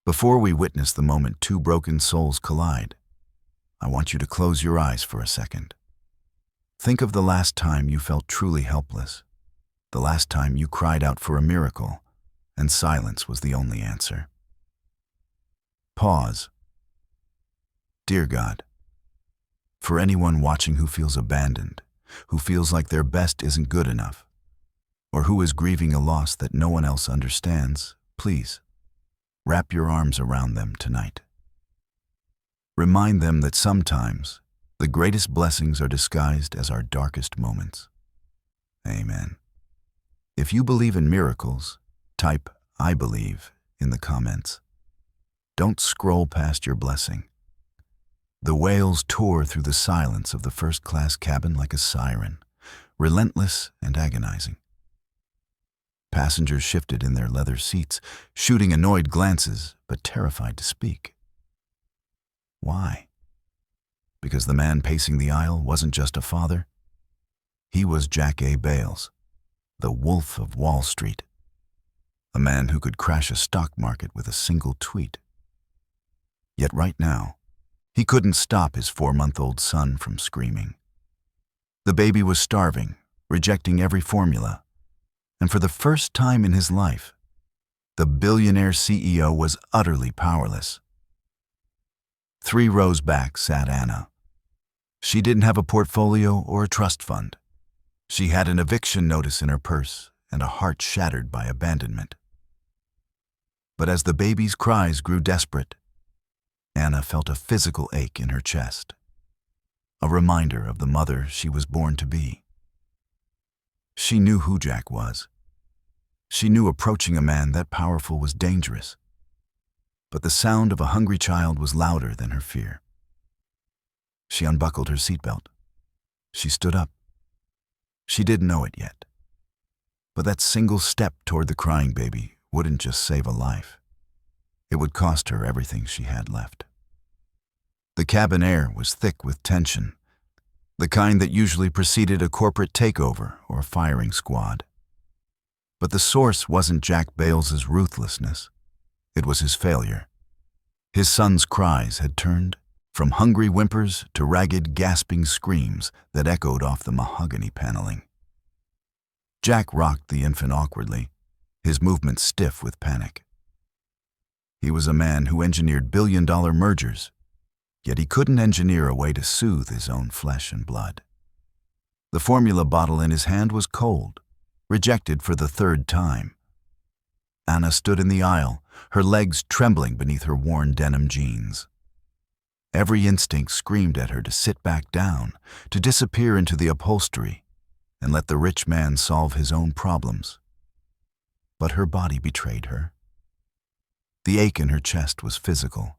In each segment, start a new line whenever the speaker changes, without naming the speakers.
Before we witness the moment two broken souls collide, I want you to close your eyes for a second. Think of the last time you felt truly helpless, the last time you cried out for a miracle, and silence was the only answer. Pause. Dear God, for anyone watching who feels abandoned, who feels like their best isn't good enough, or who is grieving a loss that no one else understands, please, wrap your arms around them tonight. Remind them that sometimes the greatest blessings are disguised as our darkest moments. Amen. If you believe in miracles, type "I believe" in the comments. Don't scroll past your blessing. The wails tore through the silence of the first-class cabin like a siren, relentless and agonizing. Passengers shifted in their leather seats, shooting annoyed glances, but terrified to speak. Why? Because the man pacing the aisle wasn't just a father. He was Jack A. Bales, the Wolf of Wall Street, a man who could crash a stock market with a single tweet. Yet right now, he couldn't stop his 4-month-old son from screaming. The baby was starving, rejecting every formula, and for the first time in his life, the billionaire CEO was utterly powerless. 3 rows back sat Anna. She didn't have a portfolio or a trust fund. She had an eviction notice in her purse and a heart shattered by abandonment. But as the baby's cries grew desperate, Anna felt a physical ache in her chest, a reminder of the mother she was born to be. She knew who Jack was. She knew approaching a man that powerful was dangerous. But the sound of a hungry child was louder than her fear. She unbuckled her seatbelt. She stood up. She didn't know it yet. But that single step toward the crying baby wouldn't just save a life. It would cost her everything she had left. The cabin air was thick with tension, the kind that usually preceded a corporate takeover or a firing squad. But the source wasn't Jack Bales's ruthlessness. It was his failure. His son's cries had turned from hungry whimpers to ragged, gasping screams that echoed off the mahogany paneling. Jack rocked the infant awkwardly, his movements stiff with panic. He was a man who engineered billion-dollar mergers, yet he couldn't engineer a way to soothe his own flesh and blood. The formula bottle in his hand was cold, rejected for the 3rd time. Anna stood in the aisle, her legs trembling beneath her worn denim jeans. Every instinct screamed at her to sit back down, to disappear into the upholstery, and let the rich man solve his own problems. But her body betrayed her. The ache in her chest was physical,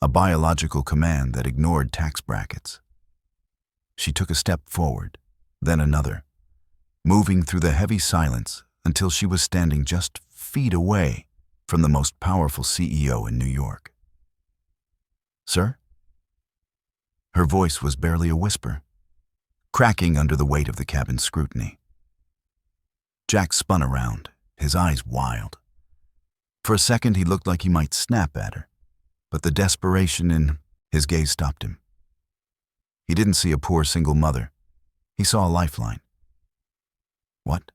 a biological command that ignored tax brackets. She took a step forward, then another, moving through the heavy silence until she was standing just feet away from the most powerful CEO in New York. "Sir?" Her voice was barely a whisper, cracking under the weight of the cabin's scrutiny. Jack spun around, his eyes wild. For a second he looked like he might snap at her, but the desperation in his gaze stopped him. He didn't see a poor single mother. He saw a lifeline. "What?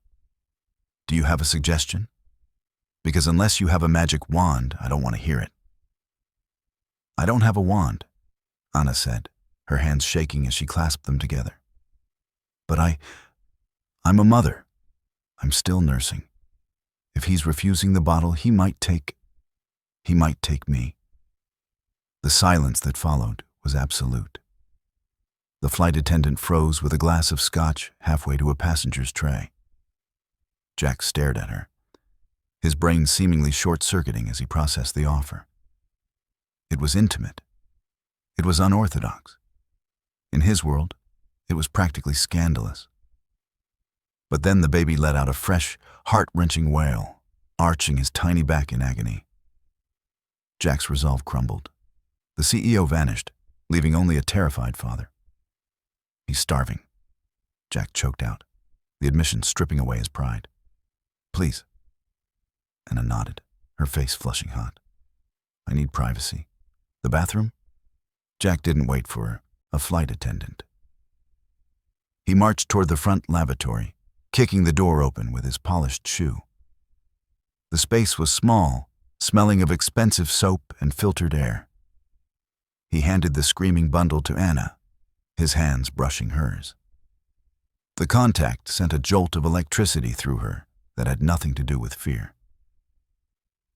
Do you have a suggestion? Because unless you have a magic wand, I don't want to hear it." "I don't have a wand," Anna said, her hands shaking as she clasped them together. "But I'm a mother. I'm still nursing. If he's refusing the bottle, he might take me." The silence that followed was absolute. The flight attendant froze with a glass of scotch halfway to a passenger's tray. Jack stared at her, his brain seemingly short-circuiting as he processed the offer. It was intimate. It was unorthodox. In his world, it was practically scandalous. But then the baby let out a fresh, heart-wrenching wail, arching his tiny back in agony. Jack's resolve crumbled. The CEO vanished, leaving only a terrified father. "He's starving," Jack choked out, the admission stripping away his pride. "Please." Anna nodded, her face flushing hot. I need privacy. The bathroom? Jack didn't wait for a flight attendant. He marched toward the front lavatory, kicking the door open with his polished shoe. The space was small, smelling of expensive soap and filtered air. He handed the screaming bundle to Anna, his hands brushing hers. The contact sent a jolt of electricity through her that had nothing to do with fear.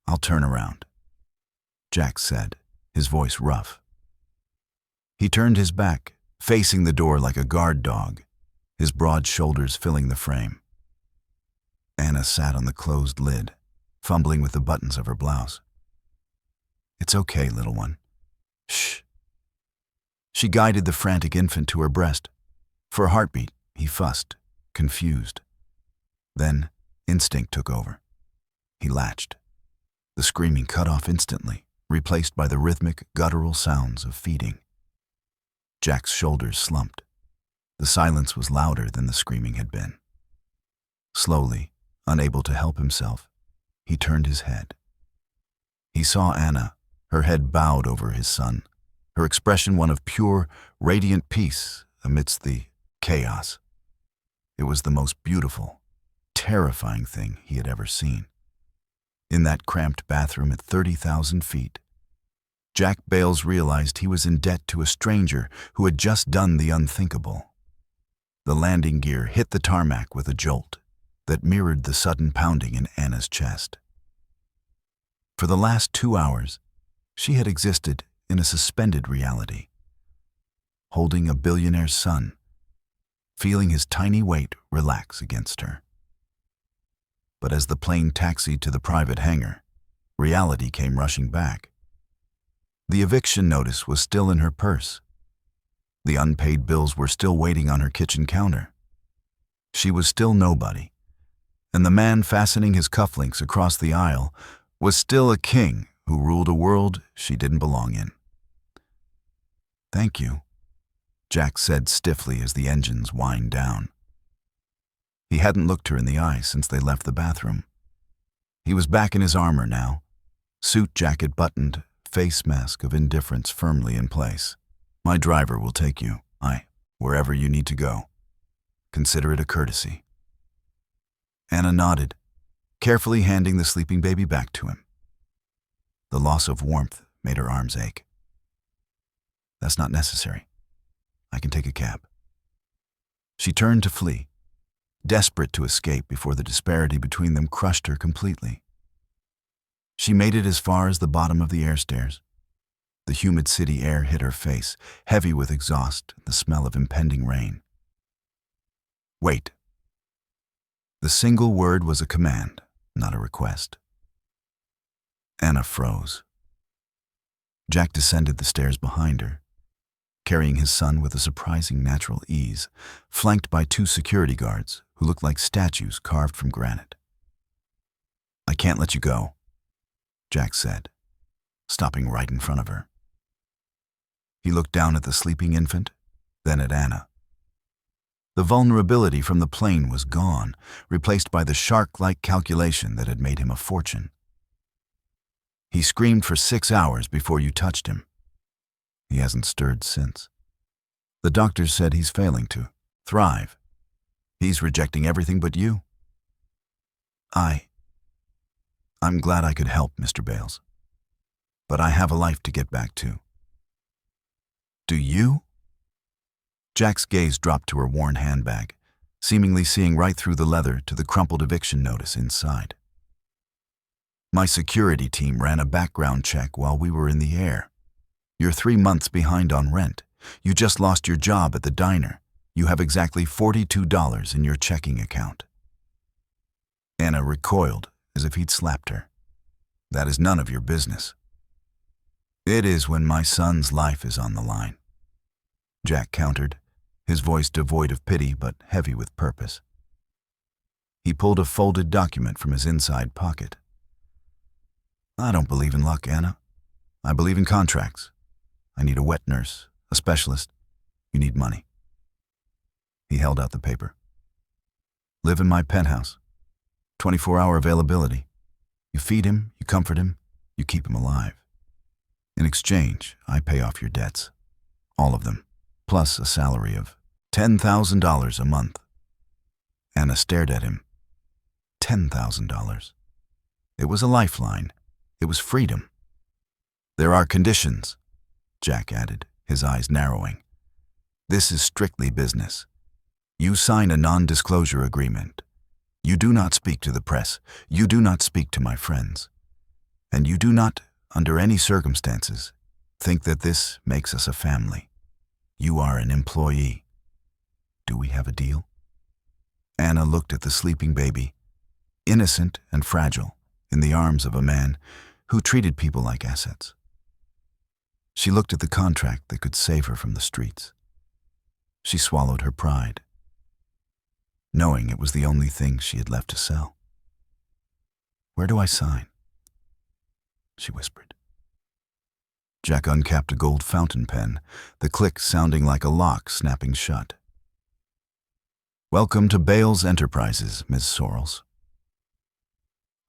"I'll turn around," Jack said, his voice rough. He turned his back, facing the door like a guard dog, his broad shoulders filling the frame. Anna sat on the closed lid, fumbling with the buttons of her blouse. "It's okay, little one. Shh." She guided the frantic infant to her breast. For a heartbeat, he fussed, confused. Then, instinct took over. He latched. The screaming cut off instantly, replaced by the rhythmic, guttural sounds of feeding. Jack's shoulders slumped. The silence was louder than the screaming had been. Slowly, unable to help himself, he turned his head. He saw Anna, her head bowed over his son, her expression one of pure, radiant peace amidst the chaos. It was the most beautiful, terrifying thing he had ever seen. In that cramped bathroom at 30,000 feet, Jack Bales realized he was in debt to a stranger who had just done the unthinkable. The landing gear hit the tarmac with a jolt that mirrored the sudden pounding in Anna's chest. For the last 2 hours, she had existed in a suspended reality, holding a billionaire's son, feeling his tiny weight relax against her. But as the plane taxied to the private hangar, reality came rushing back. The eviction notice was still in her purse. The unpaid bills were still waiting on her kitchen counter. She was still nobody, and the man fastening his cufflinks across the aisle was still a king who ruled a world she didn't belong in. "Thank you," Jack said stiffly as the engines whined down. He hadn't looked her in the eye since they left the bathroom. He was back in his armor now, suit jacket buttoned, face mask of indifference firmly in place. "My driver will take you, wherever you need to go. Consider it a courtesy." Anna nodded, carefully handing the sleeping baby back to him. The loss of warmth made her arms ache. "That's not necessary. I can take a cab." She turned to flee, desperate to escape before the disparity between them crushed her completely. She made it as far as the bottom of the air stairs. The humid city air hit her face, heavy with exhaust and the smell of impending rain. "Wait." The single word was a command, not a request. Anna froze. Jack descended the stairs behind her, carrying his son with a surprising natural ease, flanked by 2 security guards who looked like statues carved from granite. "I can't let you go," Jack said, stopping right in front of her. He looked down at the sleeping infant, then at Anna. The vulnerability from the plane was gone, replaced by the shark-like calculation that had made him a fortune. "He screamed for 6 hours before you touched him. He hasn't stirred since. The doctors said he's failing to thrive. He's rejecting everything but you." I'm glad I could help, Mr. Bales. But I have a life to get back to." "Do you?" Jack's gaze dropped to her worn handbag, seemingly seeing right through the leather to the crumpled eviction notice inside. "My security team ran a background check while we were in the air. You're 3 months behind on rent. You just lost your job at the diner. You have exactly $42 in your checking account." Anna recoiled as if he'd slapped her. "That is none of your business." "It is when my son's life is on the line," Jack countered, his voice devoid of pity but heavy with purpose. He pulled a folded document from his inside pocket. "I don't believe in luck, Anna. I believe in contracts. I need a wet nurse, a specialist. You need money." He held out the paper. "Live in my penthouse. 24-hour availability. You feed him, you comfort him, you keep him alive. In exchange, I pay off your debts. All of them, plus a salary of $10,000 a month. Anna stared at him. $10,000. It was a lifeline. It was freedom. There are conditions, Jack added, his eyes narrowing. This is strictly business. You sign a non-disclosure agreement. You do not speak to the press. You do not speak to my friends. And you do not, under any circumstances, think that this makes us a family. You are an employee. Do we have a deal? Anna looked at the sleeping baby, innocent and fragile, in the arms of a man who treated people like assets. She looked at the contract that could save her from the streets. She swallowed her pride, knowing it was the only thing she had left to sell. "Where do I sign?" she whispered. Jack uncapped a gold fountain pen, the click sounding like a lock snapping shut. "Welcome to Bales Enterprises, Ms. Sorrells."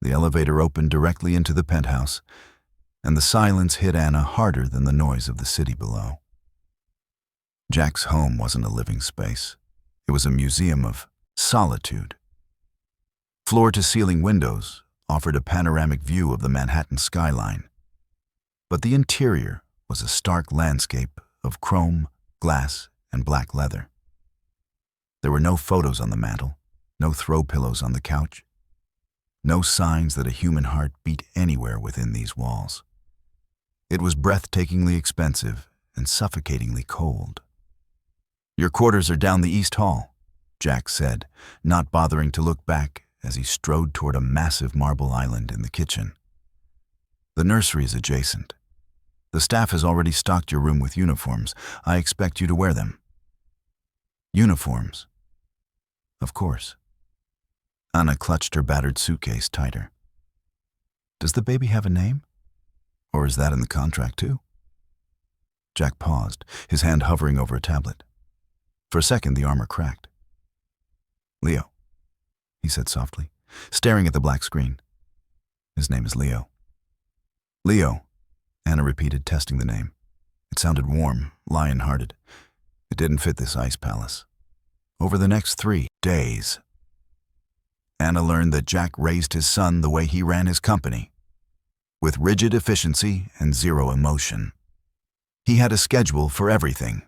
The elevator opened directly into the penthouse, and the silence hit Anna harder than the noise of the city below. Jack's home wasn't a living space. It was a museum of solitude. Floor-to-ceiling windows offered a panoramic view of the Manhattan skyline, but the interior was a stark landscape of chrome, glass, and black leather. There were no photos on the mantel, no throw pillows on the couch, no signs that a human heart beat anywhere within these walls. It was breathtakingly expensive and suffocatingly cold. "Your quarters are down the East Hall," Jack said, not bothering to look back as he strode toward a massive marble island in the kitchen. "The nursery is adjacent. The staff has already stocked your room with uniforms. I expect you to wear them." "Uniforms?" "Of course." Anna clutched her battered suitcase tighter. "Does the baby have a name? Or is that in the contract too?" Jack paused, his hand hovering over a tablet. For a second, the armor cracked. "Leo," he said softly, staring at the black screen. "His name is Leo." "Leo," Anna repeated, testing the name. It sounded warm, lion-hearted. It didn't fit this ice palace. Over the next 3 days, Anna learned that Jack raised his son the way he ran his company, with rigid efficiency and zero emotion. He had a schedule for everything.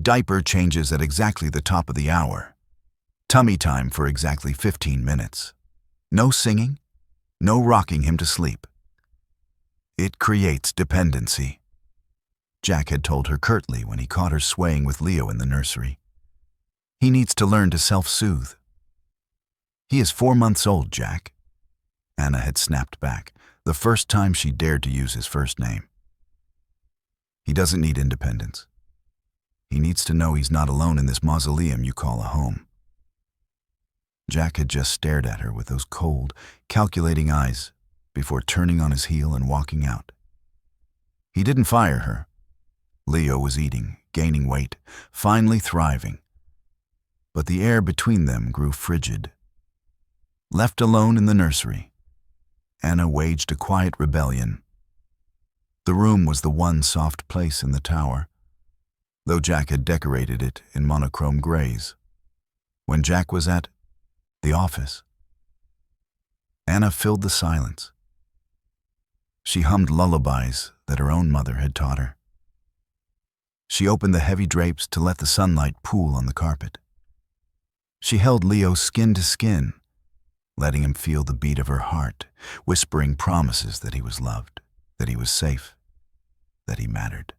Diaper changes at exactly the top of the hour. Tummy time for exactly 15 minutes. No singing, no rocking him to sleep. It creates dependency, Jack had told her curtly when he caught her swaying with Leo in the nursery. He needs to learn to self-soothe. "He is 4 months old, Jack." Anna had snapped back, the first time she dared to use his first name. "He doesn't need independence. He needs to know he's not alone in this mausoleum you call a home." Jack had just stared at her with those cold, calculating eyes before turning on his heel and walking out. He didn't fire her. Leo was eating, gaining weight, finally thriving. But the air between them grew frigid. Left alone in the nursery, Anna waged a quiet rebellion. The room was the one soft place in the tower, though Jack had decorated it in monochrome grays. When Jack was at the office, Anna filled the silence. She hummed lullabies that her own mother had taught her. She opened the heavy drapes to let the sunlight pool on the carpet. She held Leo skin to skin, letting him feel the beat of her heart, whispering promises that he was loved, that he was safe, that he mattered.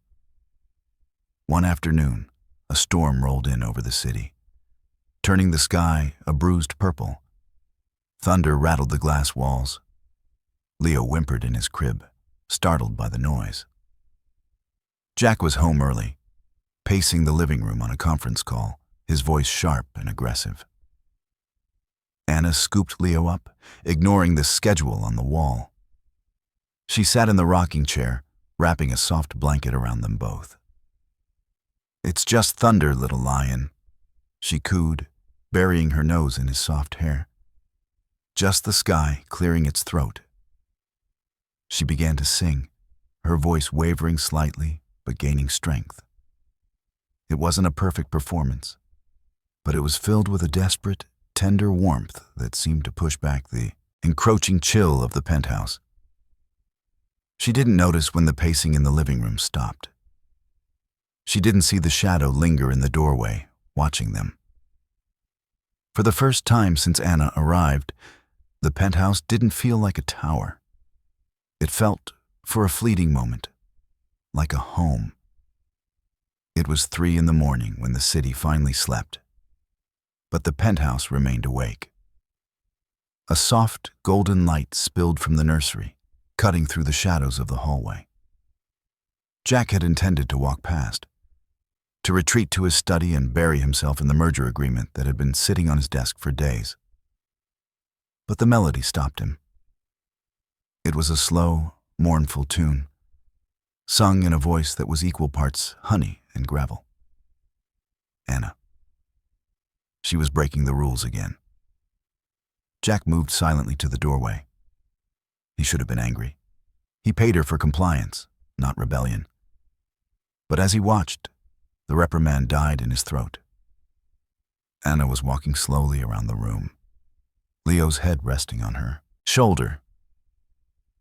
One afternoon, a storm rolled in over the city, turning the sky a bruised purple. Thunder rattled the glass walls. Leo whimpered in his crib, startled by the noise. Jack was home early, pacing the living room on a conference call, his voice sharp and aggressive. Anna scooped Leo up, ignoring the schedule on the wall. She sat in the rocking chair, wrapping a soft blanket around them both. "It's just thunder, little lion," she cooed, burying her nose in his soft hair. "Just the sky clearing its throat." She began to sing, her voice wavering slightly but gaining strength. It wasn't a perfect performance, but it was filled with a desperate, tender warmth that seemed to push back the encroaching chill of the penthouse. She didn't notice when the pacing in the living room stopped. She didn't see the shadow linger in the doorway, watching them. For the first time since Anna arrived, the penthouse didn't feel like a tower. It felt, for a fleeting moment, like a home. It was 3 in the morning when the city finally slept, but the penthouse remained awake. A soft, golden light spilled from the nursery, cutting through the shadows of the hallway. Jack had intended to walk past, to retreat to his study and bury himself in the merger agreement that had been sitting on his desk for days. But the melody stopped him. It was a slow, mournful tune, sung in a voice that was equal parts honey and gravel. Anna. She was breaking the rules again. Jack moved silently to the doorway. He should have been angry. He paid her for compliance, not rebellion. But as he watched, the reprimand died in his throat. Anna was walking slowly around the room, Leo's head resting on her shoulder.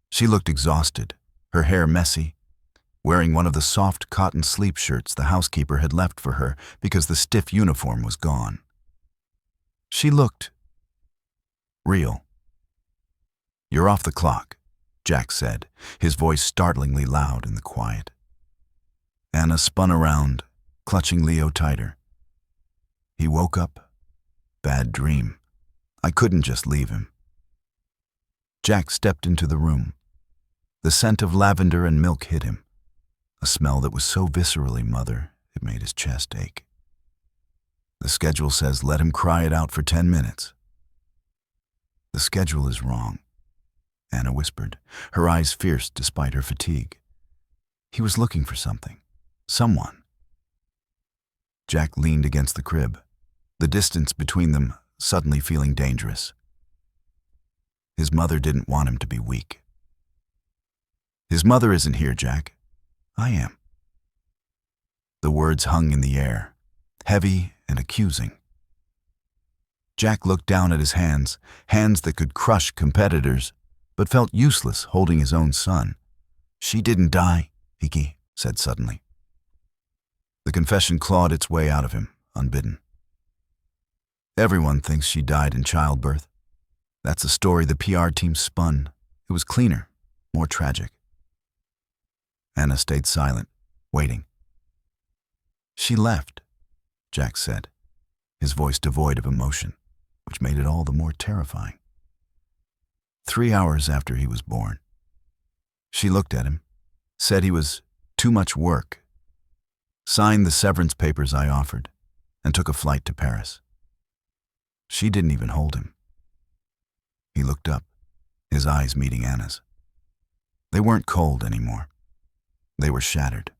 She looked exhausted, her hair messy, wearing one of the soft cotton sleep shirts the housekeeper had left for her because the stiff uniform was gone. She looked real. "You're off the clock," Jack said, his voice startlingly loud in the quiet. Anna spun around, clutching Leo tighter. He woke up. Bad dream. I couldn't just leave him. Jack stepped into the room. The scent of lavender and milk hit him, a smell that was so viscerally mother it made his chest ache. "The schedule says let him cry it out for 10 minutes. "The schedule is wrong," Anna whispered, her eyes fierce despite her fatigue. He was looking for something, someone. Jack leaned against the crib, the distance between them suddenly feeling dangerous. His mother didn't want him to be weak. "His mother isn't here, Jack. I am." The words hung in the air, heavy and accusing. Jack looked down at his hands that could crush competitors, but felt useless holding his own son. "She didn't die," he said suddenly. The confession clawed its way out of him, unbidden. "Everyone thinks she died in childbirth. That's a story the PR team spun. It was cleaner, more tragic." Anna stayed silent, waiting. "She left," Jack said, his voice devoid of emotion, which made it all the more terrifying. 3 hours after he was born. She looked at him, said he was too much work, signed the severance papers I offered, and took a flight to Paris. She didn't even hold him. He looked up, his eyes meeting Anna's. They weren't cold anymore. They were shattered.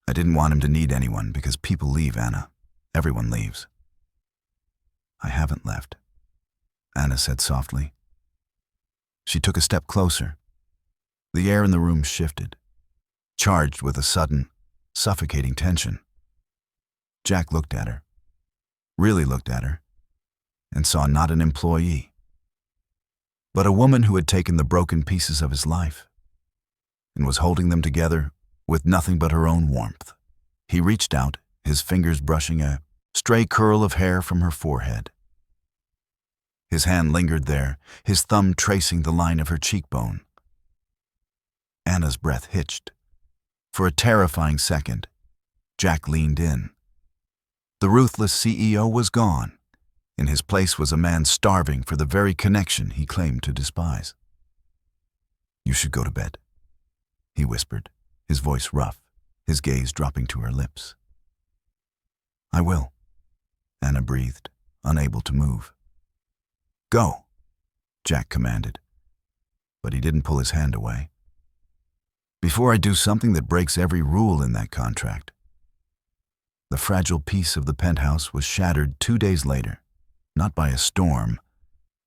"I didn't want him to need anyone because people leave, Anna. Everyone leaves." "I haven't left," Anna said softly. She took a step closer. The air in the room shifted, charged with a sudden, suffocating tension. Jack looked at her, really looked at her, and saw not an employee, but a woman who had taken the broken pieces of his life and was holding them together with nothing but her own warmth. He reached out, his fingers brushing a stray curl of hair from her forehead. His hand lingered there, his thumb tracing the line of her cheekbone. Anna's breath hitched. For a terrifying second, Jack leaned in. The ruthless CEO was gone. In his place was a man starving for the very connection he claimed to despise. "You should go to bed," he whispered, his voice rough, his gaze dropping to her lips. "I will," Anna breathed, unable to move. "Go," Jack commanded, but he didn't pull his hand away. "Before I do something that breaks every rule in that contract." The fragile piece of the penthouse was shattered 2 days later, not by a storm,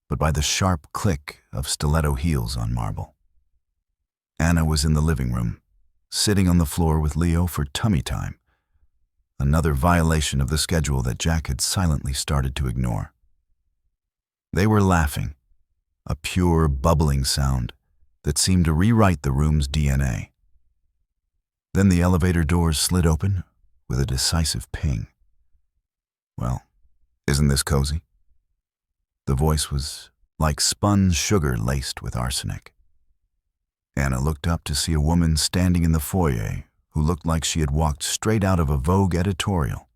but by the sharp click of stiletto heels on marble. Anna was in the living room, sitting on the floor with Leo for tummy time, another violation of the schedule that Jack had silently started to ignore. They were laughing, a pure, bubbling sound that seemed to rewrite the room's DNA. Then the elevator doors slid open with a decisive ping. "Well, isn't this cozy?" The voice was like spun sugar laced with arsenic. Anna looked up to see a woman standing in the foyer who looked like she had walked straight out of a Vogue editorial.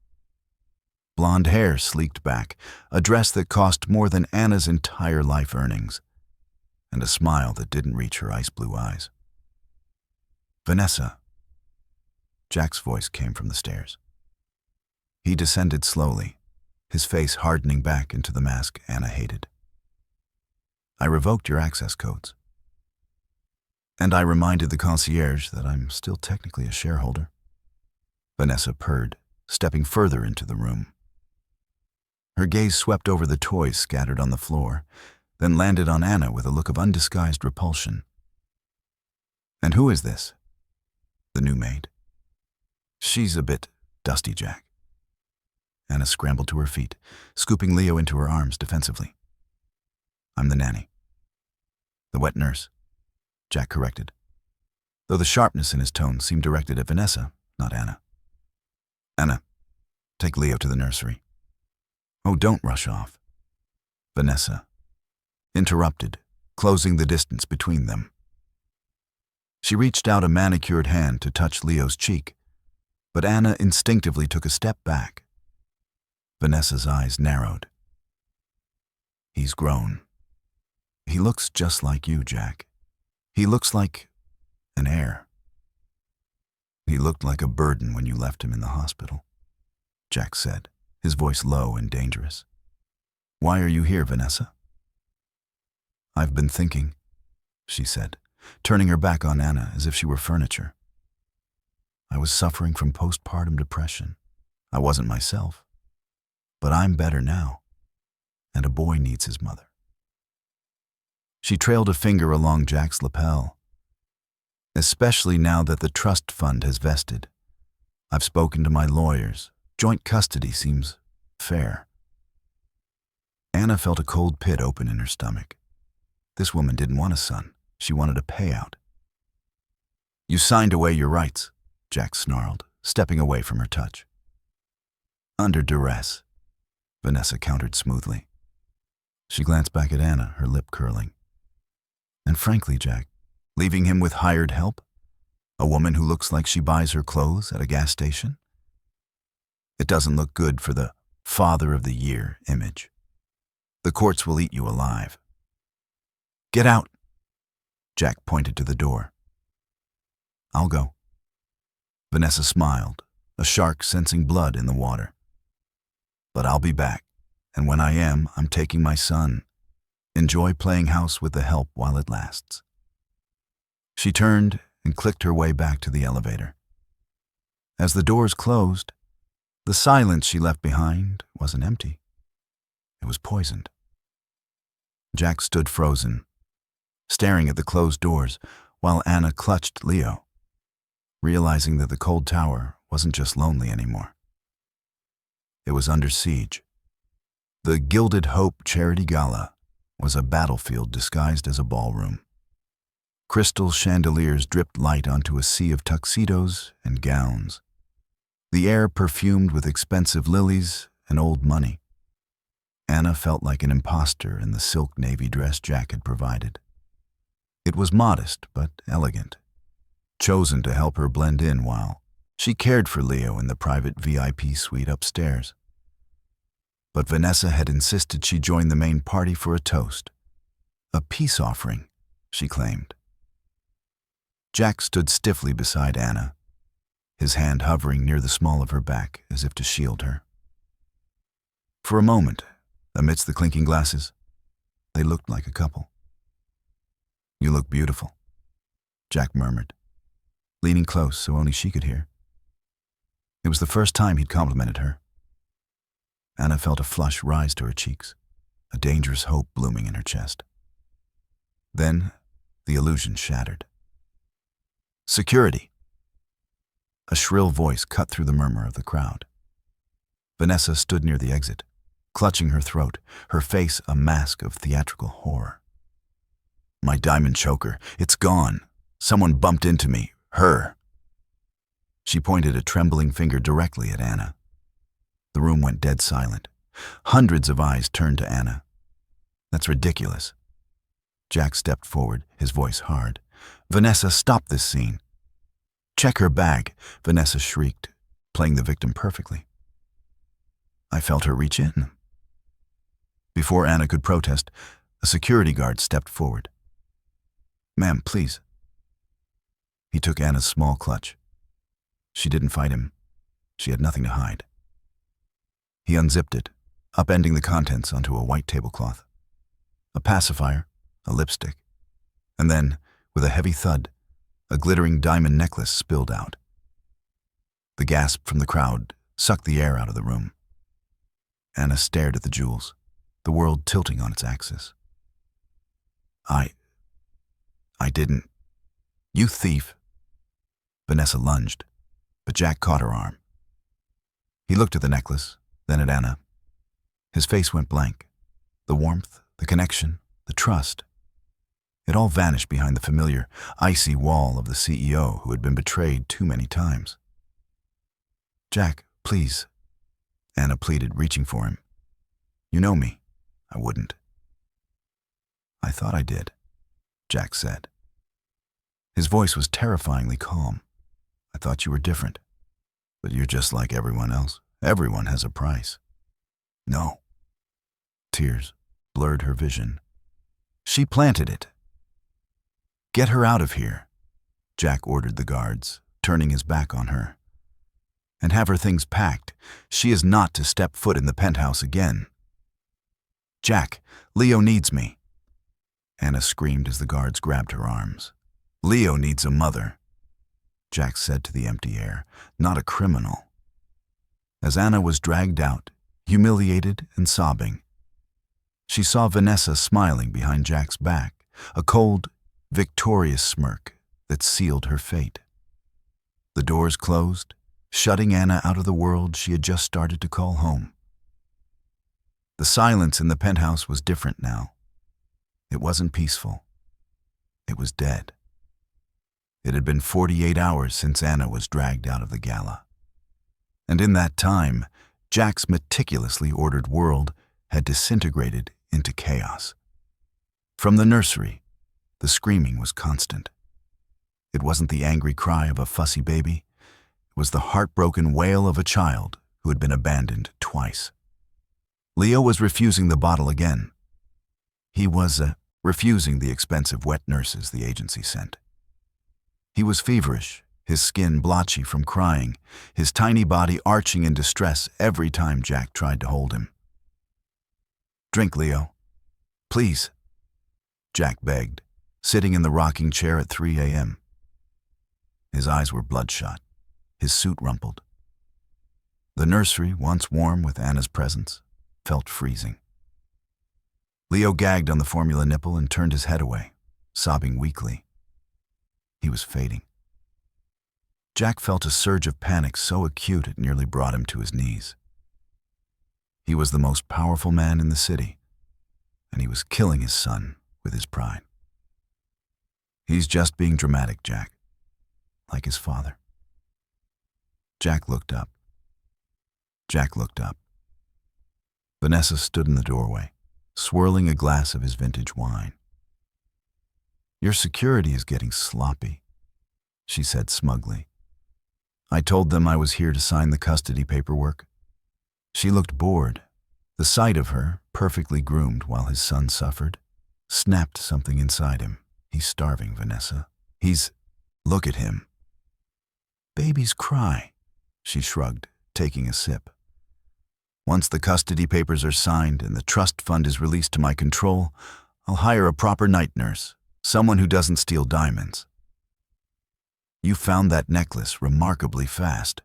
Blonde hair sleeked back, a dress that cost more than Anna's entire life earnings, and a smile that didn't reach her ice blue eyes. "Vanessa." Jack's voice came from the stairs. He descended slowly, his face hardening back into the mask Anna hated. "I revoked your access codes. And I reminded the concierge that I'm still technically a shareholder." Vanessa purred, stepping further into the room. Her gaze swept over the toys scattered on the floor, then landed on Anna with a look of undisguised repulsion. "And who is this?" "The new maid." "She's a bit dusty, Jack." Anna scrambled to her feet, scooping Leo into her arms defensively. "I'm the nanny." "The wet nurse," Jack corrected, though the sharpness in his tone seemed directed at Vanessa, not Anna. "Anna, take Leo to the nursery." "Oh, don't rush off." Vanessa interrupted, closing the distance between them. She reached out a manicured hand to touch Leo's cheek, but Anna instinctively took a step back. Vanessa's eyes narrowed. "He's grown. He looks just like you, Jack. He looks like an heir." "He looked like a burden when you left him in the hospital," Jack said, his voice low and dangerous. "Why are you here, Vanessa?" "I've been thinking," she said, turning her back on Anna as if she were furniture. "I was suffering from postpartum depression. I wasn't myself. But I'm better now, and a boy needs his mother." She trailed a finger along Jack's lapel. "Especially now that the trust fund has vested. I've spoken to my lawyers. Joint custody seems fair." Anna felt a cold pit open in her stomach. This woman didn't want a son. She wanted a payout. "You signed away your rights," Jack snarled, stepping away from her touch. "Under duress," Vanessa countered smoothly. She glanced back at Anna, her lip curling. "And frankly, Jack, leaving him with hired help? A woman who looks like she buys her clothes at a gas station? It doesn't look good for the Father of the Year image. The courts will eat you alive." "Get out!" Jack pointed to the door. "I'll go." Vanessa smiled, a shark sensing blood in the water. "But I'll be back, and when I am, I'm taking my son. Enjoy playing house with the help while it lasts." She turned and clicked her way back to the elevator. As the doors closed, the silence she left behind wasn't empty. It was poisoned. Jack stood frozen, staring at the closed doors while Anna clutched Leo, realizing that the cold tower wasn't just lonely anymore. It was under siege. The Gilded Hope Charity Gala was a battlefield disguised as a ballroom. Crystal chandeliers dripped light onto a sea of tuxedos and gowns, the air perfumed with expensive lilies and old money. Anna felt like an imposter in the silk navy dress Jack had provided. It was modest but elegant, chosen to help her blend in while she cared for Leo in the private VIP suite upstairs. But Vanessa had insisted she join the main party for a toast. A peace offering, she claimed. Jack stood stiffly beside Anna, his hand hovering near the small of her back as if to shield her. For a moment, amidst the clinking glasses, they looked like a couple. "You look beautiful," Jack murmured, leaning close so only she could hear. It was the first time he'd complimented her. Anna felt a flush rise to her cheeks, a dangerous hope blooming in her chest. Then, the illusion shattered. Security! A shrill voice cut through the murmur of the crowd. Vanessa stood near the exit, clutching her throat, her face a mask of theatrical horror. My diamond choker, it's gone. Someone bumped into me. Her. She pointed a trembling finger directly at Anna. The room went dead silent. Hundreds of eyes turned to Anna. That's ridiculous. Jack stepped forward, his voice hard. Vanessa, stop this scene. Check her bag, Vanessa shrieked, playing the victim perfectly. I felt her reach in. Before Anna could protest, a security guard stepped forward. Ma'am, please. He took Anna's small clutch. She didn't fight him. She had nothing to hide. He unzipped it, upending the contents onto a white tablecloth. A pacifier, a lipstick, and then, with a heavy thud, a glittering diamond necklace spilled out. The gasp from the crowd sucked the air out of the room. Anna stared at the jewels, the world tilting on its axis. I didn't. You thief. Vanessa lunged, but Jack caught her arm. He looked at the necklace, then at Anna. His face went blank. The warmth, the connection, the trust. It all vanished behind the familiar, icy wall of the CEO who had been betrayed too many times. Jack, please, Anna pleaded, reaching for him. You know me. I wouldn't. I thought I did, Jack said. His voice was terrifyingly calm. I thought you were different. But you're just like everyone else. Everyone has a price. No. Tears blurred her vision. She planted it. Get her out of here, Jack ordered the guards, turning his back on her. And have her things packed. She is not to step foot in the penthouse again. Jack, Leo needs me. Anna screamed as the guards grabbed her arms. Leo needs a mother, Jack said to the empty air, not a criminal. As Anna was dragged out, humiliated and sobbing, she saw Vanessa smiling behind Jack's back, a cold, victorious smirk that sealed her fate. The doors closed, shutting Anna out of the world she had just started to call home. The silence in the penthouse was different now. It wasn't peaceful. It was dead. It had been 48 hours since Anna was dragged out of the gala. And in that time, Jack's meticulously ordered world had disintegrated into chaos. From the nursery, the screaming was constant. It wasn't the angry cry of a fussy baby. It was the heartbroken wail of a child who had been abandoned twice. Leo was refusing the bottle again. He was refusing the expensive wet nurses the agency sent. He was feverish, his skin blotchy from crying, his tiny body arching in distress every time Jack tried to hold him. Drink, Leo. Please, Jack begged, sitting in the rocking chair at 3 a.m. His eyes were bloodshot, his suit rumpled. The nursery, once warm with Anna's presence, felt freezing. Leo gagged on the formula nipple and turned his head away, sobbing weakly. He was fading. Jack felt a surge of panic so acute it nearly brought him to his knees. He was the most powerful man in the city, and he was killing his son with his pride. He's just being dramatic, Jack, like his father. Jack looked up. Jack looked up. Vanessa stood in the doorway, swirling a glass of his vintage wine. Your security is getting sloppy, she said smugly. I told them I was here to sign the custody paperwork. She looked bored. The sight of her, perfectly groomed while his son suffered, snapped something inside him. He's starving, Vanessa. Look at him. Babies cry, she shrugged, taking a sip. Once the custody papers are signed and the trust fund is released to my control, I'll hire a proper night nurse, someone who doesn't steal diamonds. You found that necklace remarkably fast,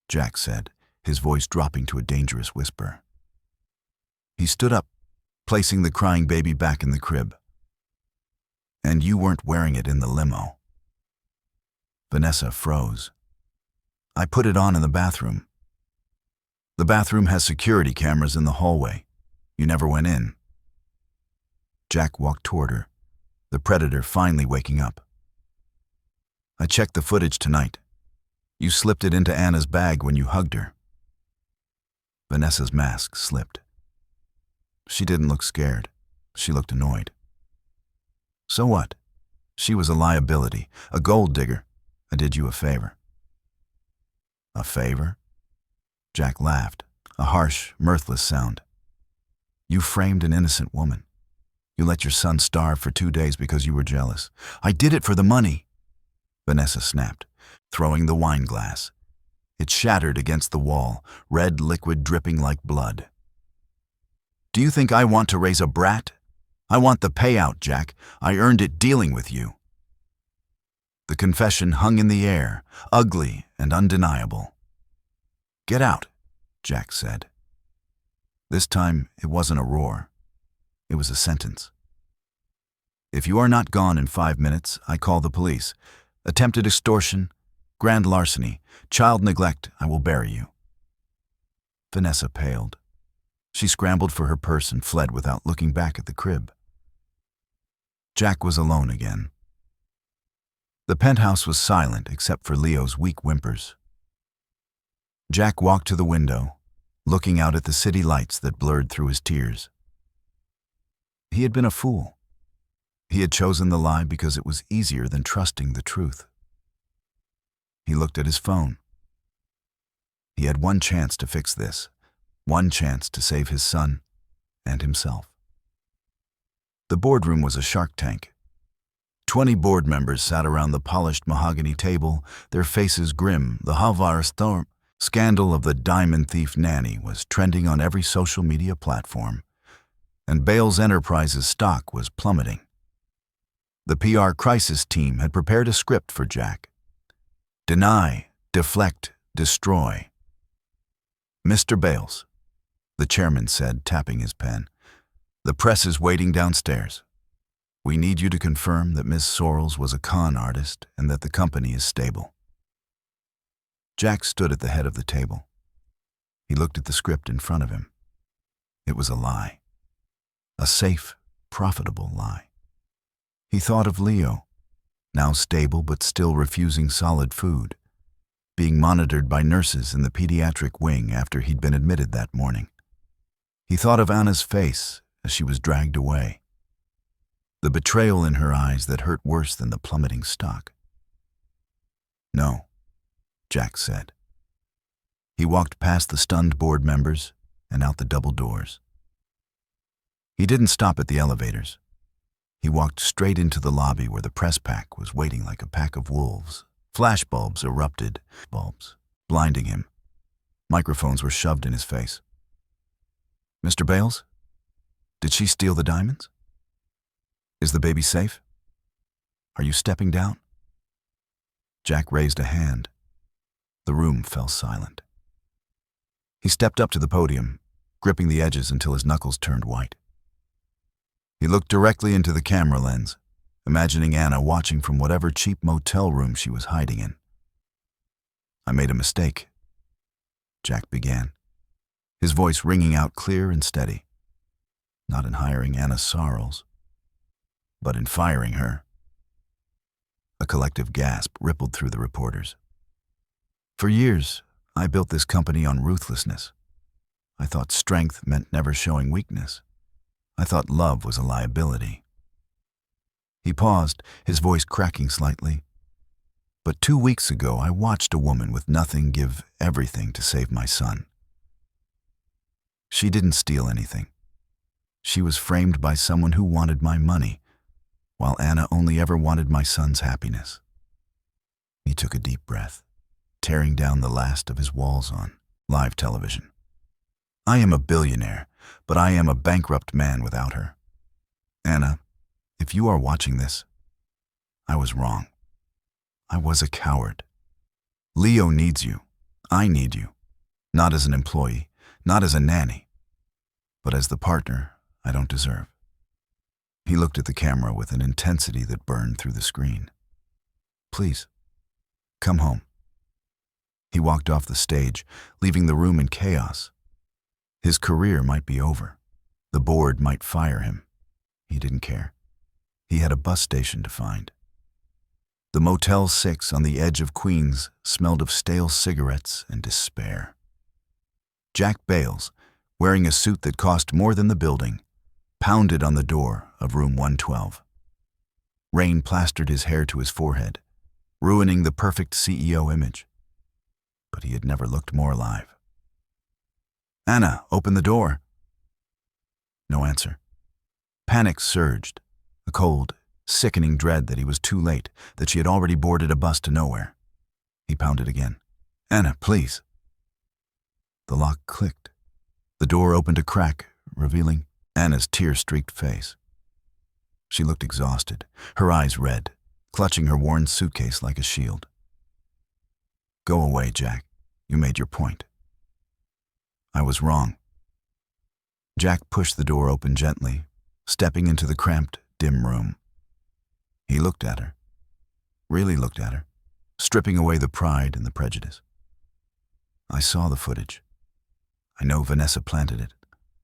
Jack said, his voice dropping to a dangerous whisper. He stood up, placing the crying baby back in the crib. And you weren't wearing it in the limo. Vanessa froze. I put it on in the bathroom. The bathroom has security cameras in the hallway. You never went in. Jack walked toward her, the predator finally waking up. I checked the footage tonight. You slipped it into Anna's bag when you hugged her. Vanessa's mask slipped. She didn't look scared. She looked annoyed. So what? She was a liability, a gold digger. I did you a favor. A favor? Jack laughed, a harsh, mirthless sound. You framed an innocent woman. You let your son starve for 2 days because you were jealous. I did it for the money. Vanessa snapped, throwing the wine glass. It shattered against the wall, red liquid dripping like blood. Do you think I want to raise a brat? I want the payout, Jack. I earned it dealing with you. The confession hung in the air, ugly and undeniable. Get out, Jack said. This time, it wasn't a roar. It was a sentence. If you are not gone in 5 minutes, I call the police. Attempted extortion, grand larceny, child neglect, I will bury you. Vanessa paled. She scrambled for her purse and fled without looking back at the crib. Jack was alone again. The penthouse was silent except for Leo's weak whimpers. Jack walked to the window, looking out at the city lights that blurred through his tears. He had been a fool. He had chosen the lie because it was easier than trusting the truth. He looked at his phone. He had one chance to fix this, one chance to save his son and himself. The boardroom was a shark tank. 20 board members sat around the polished mahogany table, their faces grim. The Havar storm scandal of the diamond thief nanny was trending on every social media platform, and Bales Enterprises' stock was plummeting. The PR crisis team had prepared a script for Jack. Deny, deflect, destroy. Mr. Bales, the chairman said, tapping his pen, the press is waiting downstairs. We need you to confirm that Miss Sorrells was a con artist and that the company is stable. Jack stood at the head of the table. He looked at the script in front of him. It was a lie. A safe, profitable lie. He thought of Leo, now stable but still refusing solid food, being monitored by nurses in the pediatric wing after he'd been admitted that morning. He thought of Anna's face as she was dragged away, the betrayal in her eyes that hurt worse than the plummeting stock. No, Jack said. He walked past the stunned board members and out the double doors. He didn't stop at the elevators. He walked straight into the lobby where the press pack was waiting like a pack of wolves. Flashbulbs erupted, bulbs, blinding him. Microphones were shoved in his face. Mr. Bales? Did she steal the diamonds? Is the baby safe? Are you stepping down? Jack raised a hand. The room fell silent. He stepped up to the podium, gripping the edges until his knuckles turned white. He looked directly into the camera lens, imagining Anna watching from whatever cheap motel room she was hiding in. I made a mistake, Jack began, his voice ringing out clear and steady. Not in hiring Anna Sorrells, but in firing her. A collective gasp rippled through the reporters. For years, I built this company on ruthlessness. I thought strength meant never showing weakness. I thought love was a liability. He paused, his voice cracking slightly. But 2 weeks ago, I watched a woman with nothing give everything to save my son. She didn't steal anything. She was framed by someone who wanted my money, while Anna only ever wanted my son's happiness. He took a deep breath, tearing down the last of his walls on live television. I am a billionaire, but I am a bankrupt man without her. Anna, if you are watching this, I was wrong. I was a coward. Leo needs you. I need you. Not as an employee, not as a nanny, but as the partner I don't deserve. He looked at the camera with an intensity that burned through the screen. Please, Come home." He walked off the stage, leaving the room in chaos. His career might be over. The board might fire him. He didn't care. He had a bus station to find. The Motel 6 on the edge of Queens smelled of stale cigarettes and despair. Jack Bales, wearing a suit that cost more than the building, pounded on the door of room 112. Rain plastered his hair to his forehead, ruining the perfect CEO image. But he had never looked more alive. "Anna, open the door." No answer. Panic surged, a cold, sickening dread that he was too late, that she had already boarded a bus to nowhere. He pounded again. "Anna, please." The lock clicked. The door opened a crack, revealing Anna's tear-streaked face. She looked exhausted, her eyes red, clutching her worn suitcase like a shield. "Go away, Jack. You made your point." "I was wrong." Jack pushed the door open gently, stepping into the cramped, dim room. He looked at her, really looked at her, stripping away the pride and the prejudice. "I saw the footage. I know Vanessa planted it.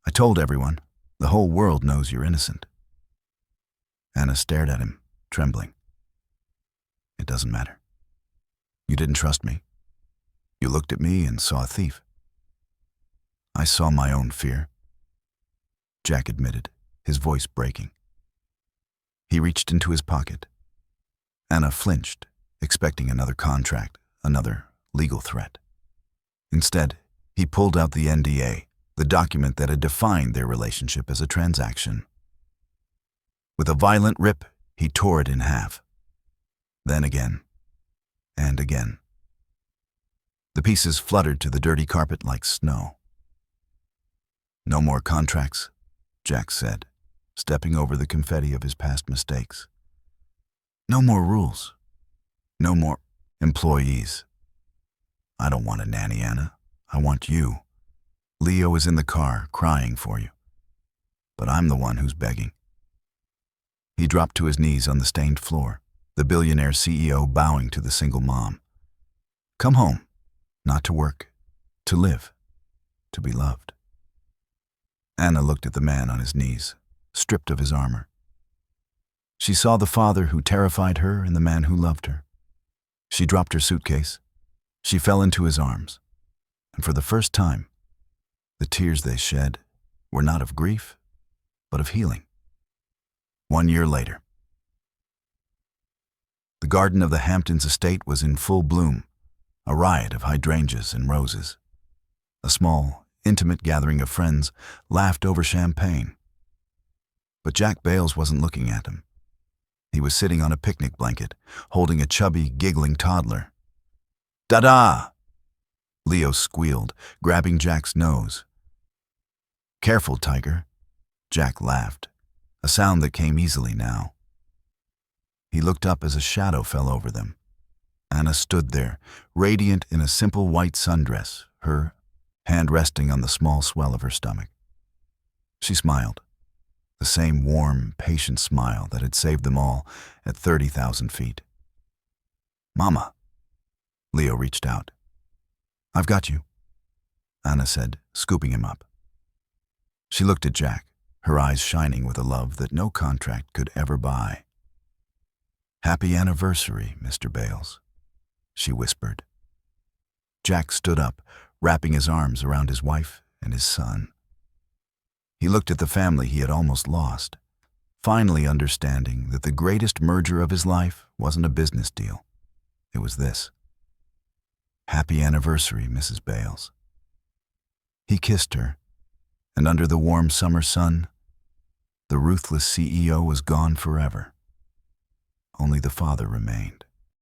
I told everyone. The whole world knows you're innocent." Anna stared at him, trembling. "It doesn't matter. You didn't trust me. You looked at me and saw a thief." "I saw my own fear," Jack admitted, his voice breaking. He reached into his pocket. Anna flinched, expecting another contract, another legal threat. Instead, he pulled out the NDA, the document that had defined their relationship as a transaction. With a violent rip, he tore it in half. Then again, and again. The pieces fluttered to the dirty carpet like snow. "No more contracts," Jack said, stepping over the confetti of his past mistakes. "No more rules. No more employees. I don't want a nanny, Anna. I want you. Leo is in the car, crying for you. But I'm the one who's begging." He dropped to his knees on the stained floor, the billionaire CEO bowing to the single mom. "Come home, not to work, to live, to be loved." Anna looked at the man on his knees, stripped of his armor. She saw the father who terrified her and the man who loved her. She dropped her suitcase. She fell into his arms. And for the first time, the tears they shed were not of grief, but of healing. 1 year later. The garden of the Hamptons estate was in full bloom, a riot of hydrangeas and roses. A small, intimate gathering of friends laughed over champagne. But Jack Bales wasn't looking at him. He was sitting on a picnic blanket, holding a chubby, giggling toddler. "Da-da!" Leo squealed, grabbing Jack's nose. "Careful, Tiger," Jack laughed, a sound that came easily now. He looked up as a shadow fell over them. Anna stood there, radiant in a simple white sundress, her hand resting on the small swell of her stomach. She smiled, the same warm, patient smile that had saved them all at 30,000 feet. "Mama." Leo reached out. "I've got you," Anna said, scooping him up. She looked at Jack, her eyes shining with a love that no contract could ever buy. "Happy anniversary, Mr. Bales," she whispered. Jack stood up, wrapping his arms around his wife and his son. He looked at the family he had almost lost, finally understanding that the greatest merger of his life wasn't a business deal. It was this. "Happy anniversary, Mrs. Bales." He kissed her, and under the warm summer sun, the ruthless CEO was gone forever. Only the father remained.